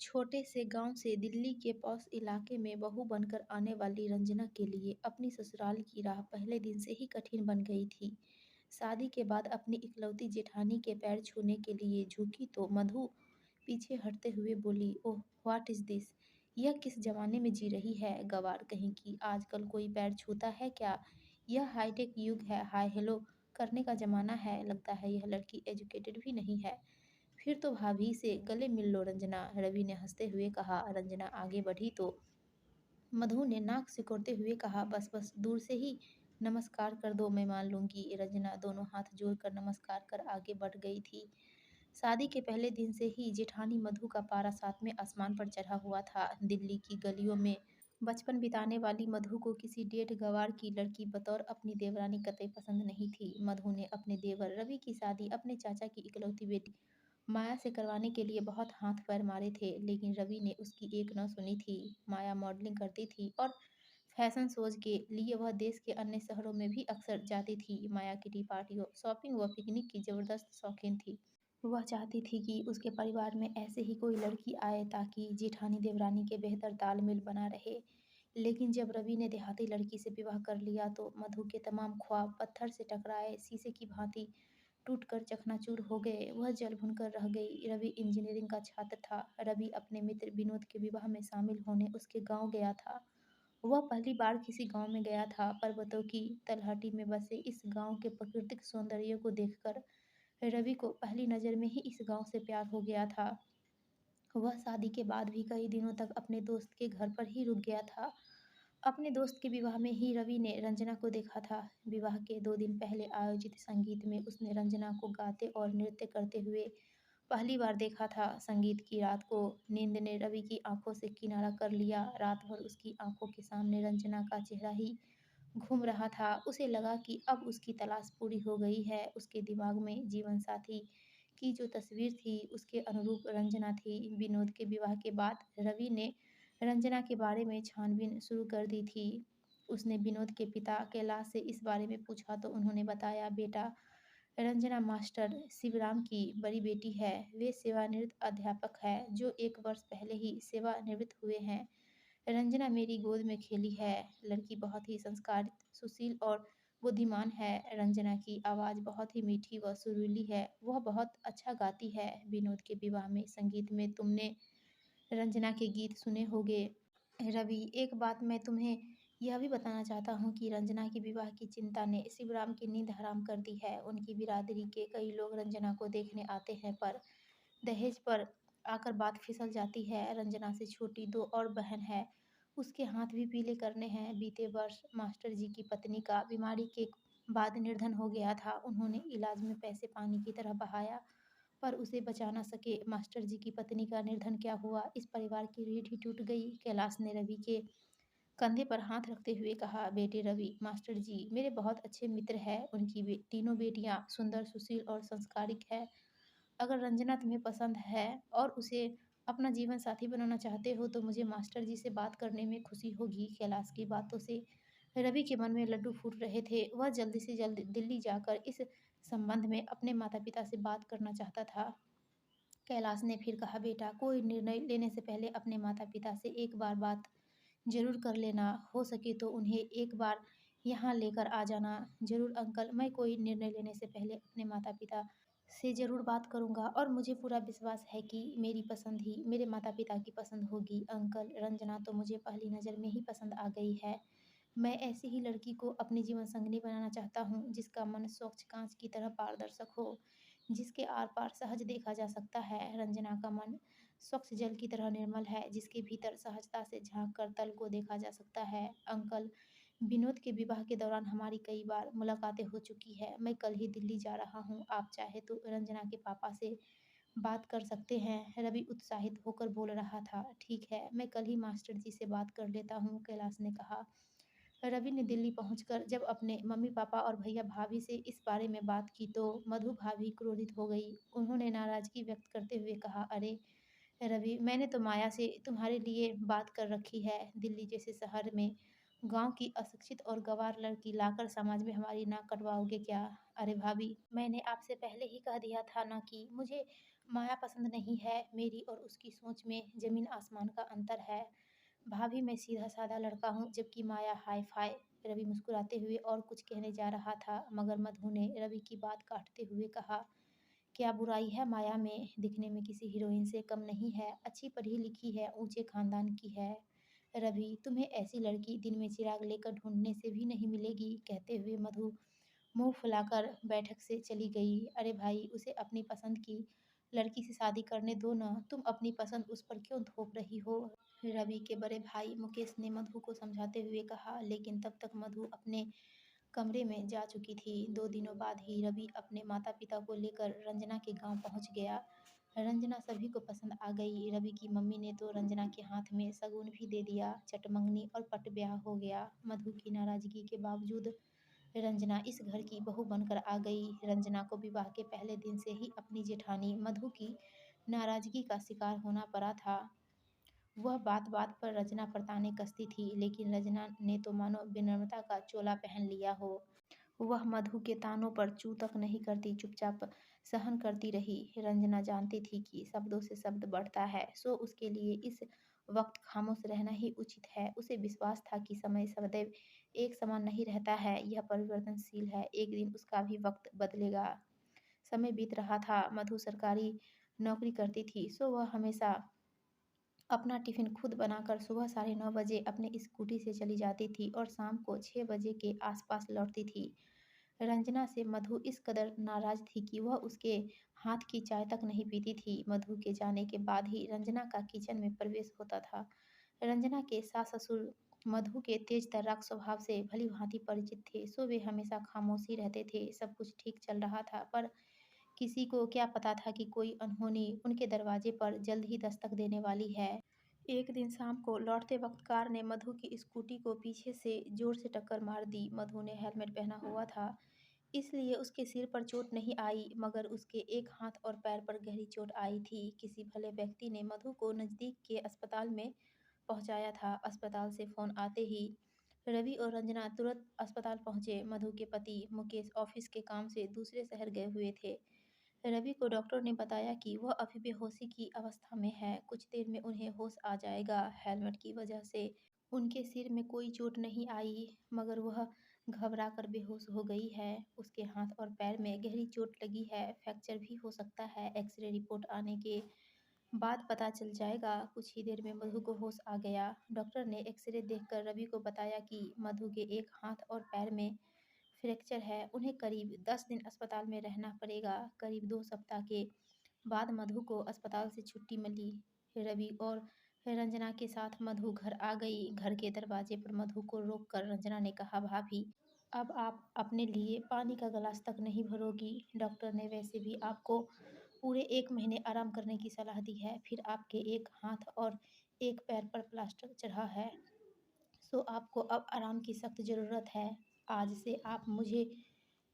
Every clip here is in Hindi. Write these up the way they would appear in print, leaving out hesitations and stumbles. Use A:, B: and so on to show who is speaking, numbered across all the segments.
A: छोटे से गांव से दिल्ली के पॉश इलाके में बहू बनकर आने वाली रंजना के लिए अपनी ससुराल की राह पहले दिन से ही कठिन बन गई थी। शादी के बाद अपनी इकलौती जेठानी के पैर छूने के लिए झुकी तो मधु पीछे हटते हुए बोली, ओह व्हाट इज दिस। यह किस जमाने में जी रही है गवार कहीं की। आजकल कोई पैर छूता है क्या। यह हाईटेक युग है, हाय हेलो करने का जमाना है। लगता है यह लड़की एजुकेटेड भी नहीं है। फिर तो भाभी से गले मिल लो रंजना, रवि ने हंसते हुए कहा। रंजना आगे बढ़ी तो मधु ने नाक सिकोड़ते हुए कहा, बस बस दूर से ही नमस्कार कर दो, मैं मान लूंगी। रंजना दोनों हाथ जोड़कर नमस्कार कर आगे बढ़ गई थी। शादी के पहले दिन से ही जेठानी मधु का पारा सातवें आसमान पर चढ़ा हुआ था। दिल्ली की गलियों में बचपन बिताने वाली मधु को किसी डेढ़ गवार की लड़की बतौर अपनी देवरानी कतई पसंद नहीं थी। मधु ने अपने देवर रवि की शादी अपने चाचा की इकलौती बेटी माया से करवाने के लिए बहुत हाथ पैर मारे थे, लेकिन रवि ने उसकी एक न सुनी थी। माया मॉडलिंग करती थी और फैशन शोज के लिए वह देश के अन्य शहरों में भी अक्सर जाती थी। माया किटी पार्टियों, शॉपिंग व पिकनिक की जबरदस्त शौकीन थी। वह चाहती थी कि उसके परिवार में ऐसे ही कोई लड़की आए ताकि जेठानी देवरानी के बेहतर तालमेल बना रहे। लेकिन जब रवि ने देहाती लड़की से विवाह कर लिया तो मधु के तमाम ख्वाब पत्थर से टकराए शीशे की भांति टूटकर चकनाचूर हो गए। वह जल भुनकर रह गई। रवि इंजीनियरिंग का छात्र था। रवि अपने मित्र विनोद के विवाह में शामिल होने उसके गांव गया था। वह पहली बार किसी गांव में गया था। पर्वतों की तलहटी में बसे इस गांव के प्राकृतिक सौंदर्य को देखकर रवि को पहली नज़र में ही इस गांव से प्यार हो गया था। वह शादी के बाद भी कई दिनों तक अपने दोस्त के घर पर ही रुक गया था। अपने दोस्त के विवाह में ही रवि ने रंजना को देखा था। विवाह के 2 दिन पहले आयोजित संगीत में उसने रंजना को गाते और नृत्य करते हुए पहली बार देखा था। संगीत की रात को नींद ने रवि की आंखों से किनारा कर लिया। रात भर उसकी आंखों के सामने रंजना का चेहरा ही घूम रहा था। उसे लगा कि अब उसकी तलाश पूरी हो गई है। उसके दिमाग में जीवन साथी की जो तस्वीर थी उसके अनुरूप रंजना थी। विनोद के विवाह के बाद रवि ने रंजना के बारे में छानबीन शुरू कर दी थी। उसने विनोद के पिता कैलाश से इस बारे में पूछा तो उन्होंने बताया, बेटा रंजना मास्टर शिवराम की बड़ी बेटी है। वे सेवानिवृत्त अध्यापक है जो 1 वर्ष पहले ही सेवानिवृत्त हुए हैं। रंजना मेरी गोद में खेली है। लड़की बहुत ही संस्कारित, सुशील और बुद्धिमान है। रंजना की आवाज़ बहुत ही मीठी व सुरीली है। वह बहुत अच्छा गाती है। विनोद के विवाह में संगीत में तुमने रंजना के गीत सुने होंगे। रवि, एक बात मैं तुम्हें यह भी बताना चाहता हूँ कि रंजना के विवाह की चिंता ने शिवराम की नींद हराम कर दी है। उनकी बिरादरी के कई लोग रंजना को देखने आते हैं पर दहेज पर आकर बात फिसल जाती है। रंजना से छोटी 2 और बहन है। उसके हाथ भी पीले करने हैं। बीते वर्ष मास्टर जी की पत्नी का बीमारी के बाद निर्धन हो गया था। उन्होंने इलाज में पैसे पानी की तरह बहाया पर उसे बचा न सके। मास्टर जी की पत्नी का निर्धन क्या हुआ, इस परिवार की रीढ़ ही टूट गई। कैलाश ने रवि के कंधे पर हाथ रखते हुए कहा, बेटे रवि, मास्टर जी मेरे बहुत अच्छे मित्र हैं। उनकी तीनों बेटियां सुंदर, सुशील और संस्कारिक है। अगर रंजना तुम्हें पसंद है और उसे अपना जीवन साथी बनाना चाहते हो तो मुझे मास्टर जी से बात करने में खुशी होगी। कैलाश की बातों से रवि के मन में लड्डू फूट रहे थे। वह जल्दी से जल्द दिल्ली जाकर इस संबंध में अपने माता पिता से बात करना चाहता था। कैलाश ने फिर कहा, बेटा कोई निर्णय लेने से पहले अपने माता पिता से एक बार बात जरूर कर लेना। हो सके तो उन्हें एक बार यहाँ लेकर आ जाना। जरूर अंकल, मैं कोई निर्णय लेने से पहले अपने माता पिता से ज़रूर बात करूँगा और मुझे पूरा विश्वास है कि मेरी पसंद ही मेरे माता पिता की पसंद होगी। अंकल, रंजना तो मुझे पहली नज़र में ही पसंद आ गई है। मैं ऐसी ही लड़की को अपनी जीवन संगनी बनाना चाहता हूँ जिसका मन स्वच्छ कांच की तरह पारदर्शक हो, जिसके आर पार सहज देखा जा सकता है। रंजना का मन स्वच्छ जल की तरह निर्मल है, जिसके भीतर सहजता से झांक कर तल को देखा जा सकता है। अंकल, विनोद के विवाह के दौरान हमारी कई बार मुलाकातें हो चुकी है। मैं कल ही दिल्ली जा रहा हूँ। आप चाहे तो रंजना के पापा से बात कर सकते हैं। रवि उत्साहित होकर बोल रहा था, ठीक है, मैं कल ही मास्टर जी से बात कर लेता हूँ। कैलाश ने कहा। रवि ने दिल्ली पहुंचकर जब अपने मम्मी पापा और भैया भाभी से इस बारे में बात की तो मधु भाभी क्रोधित हो गई। उन्होंने नाराजगी व्यक्त करते हुए कहा, अरे रवि, मैंने तो माया से तुम्हारे लिए बात कर रखी है। दिल्ली जैसे शहर में गांव की अशिक्षित और गंवार लड़की लाकर समाज में हमारी नाक कटवाओगे क्या। अरे भाभी, मैंने आपसे पहले ही कह दिया था ना कि मुझे माया पसंद नहीं है, मेरी और उसकी सोच में ज़मीन आसमान का अंतर है। भाभी मैं सीधा-साधा लड़का हूँ, जबकि माया हाई-फाई। रवि मुस्कुराते हुए और कुछ कहने जा रहा था, मगर मधु ने रवि की बात काटते हुए कहा, क्या बुराई है माया में? दिखने में किसी हीरोइन से कम नहीं है, अच्छी पढ़ी-लिखी है, ऊँचे खानदान की है। रवि, तुम्हें ऐसी लड़की दिन में चिराग लेकर ढूँढने से भी नहीं मिलेगी। कहते हुए मधु मुँह फुलाकर बैठक से चली गई। अरे भाई, उसे अपनी पसंद की लड़की से शादी करने दो ना, तुम अपनी पसंद उस पर क्यों थोप रही हो? रवि के बड़े भाई मुकेश ने मधु को समझाते हुए कहा, लेकिन तब तक मधु अपने कमरे में जा चुकी थी। 2 दिनों बाद ही रवि अपने माता-पिता को लेकर रंजना के गाँव पहुँच गया। रंजना सभी को पसंद आ गई। रवि की मम्मी ने तो रंजना के हाथ में शगुन भी दे दिया। चटमंगनी और पट ब्याह हो गया। मधु की नाराज़गी के बावजूद रंजना इस घर की बहू बनकर आ गई। रंजना को विवाह के पहले दिन से ही अपनी जेठानी मधु की नाराज़गी का शिकार होना पड़ा था। वह बात-बात पर रंजना पर ताने कसती थी, लेकिन रंजना ने तो मानो विनम्रता का चोला पहन लिया हो। वह मधु के तानों पर चूँ तक नहीं करती, चुपचाप सहन करती रही। रंजना जानती थी कि शब्दों से शब्द बढ़ता है, सो उसके लिए इस वक्त खामोश रहना ही उचित है। उसे विश्वास था कि समय सदैव एक समान नहीं रहता है, यह परिवर्तनशील है। एक दिन उसका भी वक्त बदलेगा। समय बीत रहा था। मधु सरकारी नौकरी करती थी, सो वह हमेशा अपना टिफ़िन खुद बनाकर सुबह 9:30 बजे अपने स्कूटी से चली जाती थी और शाम को 6 बजे के आसपास लौटती थी। रंजना से मधु इस कदर नाराज़ थी कि वह उसके हाथ की चाय तक नहीं पीती थी। मधु के जाने के बाद ही रंजना का किचन में प्रवेश होता था। रंजना के सास-ससुर मधु के तेज-तर्राक स्वभाव से भली-भाँति परिचित थे, सो वे हमेशा खामोश ही रहते थे। सब कुछ ठीक चल रहा था, पर किसी को क्या पता था कि कोई अनहोनी उनके दरवाजे पर जल्द ही दस्तक देने वाली है। एक दिन शाम को लौटते वक्त कार ने मधु की स्कूटी को पीछे से जोर से टक्कर मार दी। मधु ने हेलमेट पहना हुआ था, इसलिए उसके सिर पर चोट नहीं आई, मगर उसके एक हाथ और पैर पर गहरी चोट आई थी। किसी भले व्यक्ति ने मधु को नज़दीक के अस्पताल में पहुंचाया था। अस्पताल से फ़ोन आते ही रवि और रंजना तुरंत अस्पताल पहुंचे। मधु के पति मुकेश ऑफिस के काम से दूसरे शहर गए हुए थे। रवि को डॉक्टर ने बताया कि वह अभी बेहोशी की अवस्था में है, कुछ देर में उन्हें होश आ जाएगा। हेलमेट की वजह से उनके सिर में कोई चोट नहीं आई, मगर वह घबराकर बेहोश हो गई है। उसके हाथ और पैर में गहरी चोट लगी है, फ्रैक्चर भी हो सकता है। एक्सरे रिपोर्ट आने के बाद पता चल जाएगा। कुछ ही देर में मधु को होश आ गया। डॉक्टर ने एक्सरे देखकर रवि को बताया कि मधु के एक हाथ और पैर में फ्रैक्चर है, उन्हें करीब 10 दिन अस्पताल में रहना पड़ेगा। करीब 2 सप्ताह के बाद मधु को अस्पताल से छुट्टी मिली। रवि और रंजना के साथ मधु घर आ गई। घर के दरवाजे पर मधु को रोककर रंजना ने कहा, भाभी, अब आप अपने लिए पानी का गिलास तक नहीं भरोगी। डॉक्टर ने वैसे भी आपको पूरे 1 महीने आराम करने की सलाह दी है। फिर आपके एक हाथ और एक पैर पर प्लास्टर चढ़ा है, सो आपको अब आराम की सख्त ज़रूरत है। आज से आप मुझे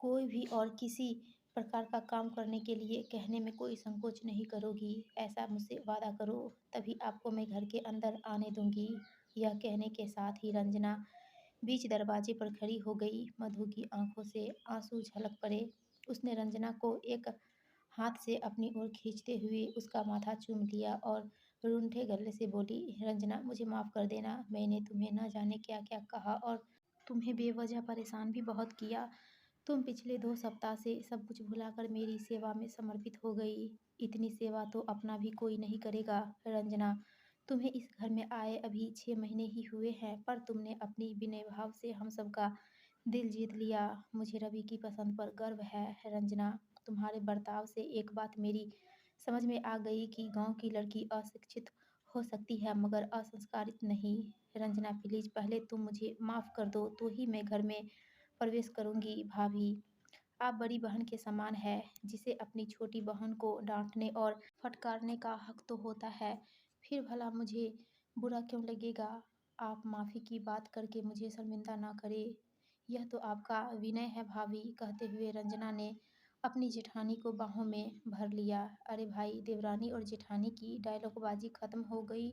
A: कोई भी और किसी प्रकार का काम करने के लिए कहने में कोई संकोच नहीं करोगी। ऐसा मुझसे वादा करो, तभी आपको मैं घर के अंदर आने दूँगी। यह कहने के साथ ही रंजना बीच दरवाजे पर खड़ी हो गई। मधु की आँखों से आँसू झलक पड़े। उसने रंजना को एक हाथ से अपनी ओर खींचते हुए उसका माथा चूम लिया और रूंधे गले से बोली, रंजना, मुझे माफ़ कर देना। मैंने तुम्हें न जाने क्या-क्या कहा और तुम्हें बेवजह परेशान भी बहुत किया। तुम पिछले 2 सप्ताह से सब कुछ भुलाकर मेरी सेवा में समर्पित हो गई। इतनी सेवा तो अपना भी कोई नहीं करेगा। रंजना, तुम्हें इस घर में आए अभी 6 महीने ही हुए हैं, पर तुमने अपनी विनय भाव से हम सबका दिल जीत लिया। मुझे रवि की पसंद पर गर्व है। रंजना, तुम्हारे बर्ताव से एक बात मेरी समझ में आ गई कि गाँव की लड़की अशिक्षित हो सकती है, मगर असंस्कारित नहीं। रंजना, प्लीज़ पहले तुम मुझे माफ़ कर दो, तो ही मैं घर में प्रवेश करूँगी। भाभी, आप बड़ी बहन के समान हैं, जिसे अपनी छोटी बहन को डाँटने और फटकारने का हक तो होता है। फिर भला मुझे बुरा क्यों लगेगा? आप माफ़ी की बात करके मुझे शर्मिंदा ना करें। यह तो आपका विनय है भाभी। कहते हुए रंजना ने अपनी जेठानी को बाहों में भर लिया। अरे भाई, देवरानी और जेठानी की डायलॉगबाजी खत्म हो गई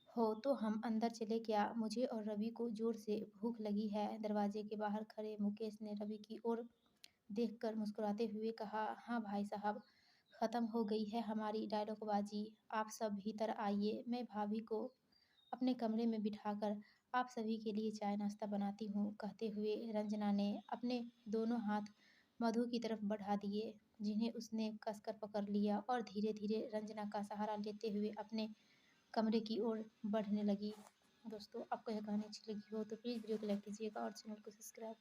A: हो तो हम अंदर चले क्या? मुझे और रवि को ज़ोर से भूख लगी है। दरवाजे के बाहर खड़े मुकेश ने रवि की ओर देखकर मुस्कुराते हुए कहा, हाँ भाई साहब, ख़त्म हो गई है हमारी डायलॉगबाजी, आप सब भीतर आइए। मैं भाभी को अपने कमरे में बिठाकर आप सभी के लिए चाय नाश्ता बनाती हूँ, कहते हुए रंजना ने अपने दोनों हाथ मधु की तरफ बढ़ा दिए, जिन्हें उसने कसकर पकड़ लिया और धीरे-धीरे रंजना का सहारा लेते हुए अपने कमरे की ओर बढ़ने लगी। दोस्तों, आपको यह कहानी अच्छी लगी हो तो प्लीज़ वीडियो को लाइक कीजिएगा और चैनल को सब्सक्राइब